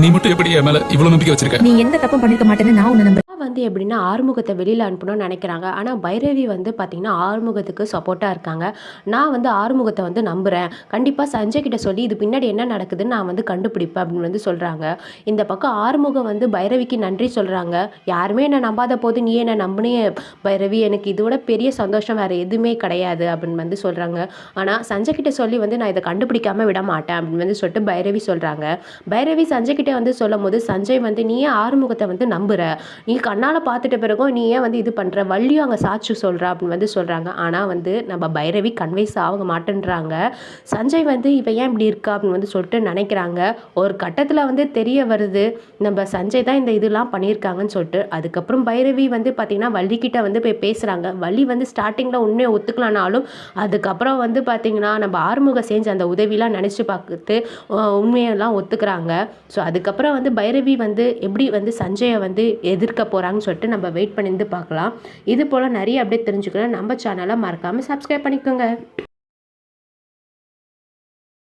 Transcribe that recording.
நீ மட்டும் எப்படி என் மேல இவ்வளவு நம்பிக்கை வச்சிருக்க? நீ எந்த தப்பும் பண்ணிருக்க மாட்டேன்னு நான் உன்னை நம்புறேன். வந்து எப்படின்னா ஆறுமுகத்தை வெளியில் அனுப்பணும்னு நினைக்கிறாங்க. ஆனால் பைரவி வந்து பார்த்திங்கன்னா ஆறுமுகத்துக்கு சப்போர்ட்டாக இருக்காங்க. நான் வந்து ஆறுமுகத்தை வந்து நம்புகிறேன், கண்டிப்பாக சஞ்சய் கிட்ட சொல்லி இது பின்னாடி என்ன நடக்குதுன்னு நான் வந்து கண்டுபிடிப்பேன் அப்படின்னு வந்து சொல்கிறாங்க. இந்த பக்கம் ஆறுமுகம் வந்து பைரவிக்கு நன்றி சொல்கிறாங்க. யாருமே என்னை நம்பாத போது நீ என்னை நம்பினே பைரவி, எனக்கு இதோட பெரிய சந்தோஷம் வேறு எதுவுமே கிடையாது அப்படின்னு வந்து சொல்கிறாங்க. ஆனால் சஞ்சய் கிட்ட சொல்லி வந்து நான் இதை கண்டுபிடிக்காமல் விட மாட்டேன் அப்படின்னு வந்து சொல்லிட்டு பைரவி சொல்கிறாங்க. பைரவி சஞ்சய் கிட்டே வந்து சொல்லும் போது சஞ்சய் வந்து நீ ஏன் ஆறுமுகத்தை வந்து நம்புகிற, நீ கண்ணால் பார்த்துட்ட பிறகும் நீ ஏன் வந்து இது பண்ணுற, வள்ளியும் அங்கே சாட்சி சொல்கிறா அப்படின்னு வந்து சொல்கிறாங்க. ஆனால் வந்து நம்ம பைரவி கன்வைஸ் ஆக மாட்டேன்றாங்க. சஞ்சய் வந்து இவன் ஏன் இப்படி இருக்கா அப்படின்னு வந்து சொல்லிட்டு நினைக்கிறாங்க. ஒரு கட்டத்தில் வந்து தெரிய வருது நம்ம சஞ்சய் தான் இந்த இதெல்லாம் பண்ணியிருக்காங்கன்னு சொல்லிட்டு. அதுக்கப்புறம் பைரவி வந்து பார்த்திங்கன்னா வள்ளிக்கிட்ட வந்து போய் பேசுகிறாங்க. வள்ளி வந்து ஸ்டார்டிங்கில் உண்மையை ஒத்துக்கலானாலும் அதுக்கப்புறம் வந்து பார்த்திங்கன்னா நம்ம ஆறுமுக செஞ்ச அந்த உதவிலாம் நினச்சி பார்த்துட்டு உண்மையெல்லாம் ஒத்துக்கிறாங்க. ஸோ அதுக்கப்புறம் வந்து பைரவி வந்து எப்படி வந்து சஞ்சயை வந்து எதிர்க்க போகிறாங்கன்னு சொல்லிட்டு நம்ம வெயிட் பண்ணிருந்து பார்க்கலாம். இது போல் நிறைய அப்டேட் தெரிஞ்சுக்கலாம். நம்ம சேனலை மறக்காமல் சப்ஸ்கிரைப் பண்ணிக்கோங்க.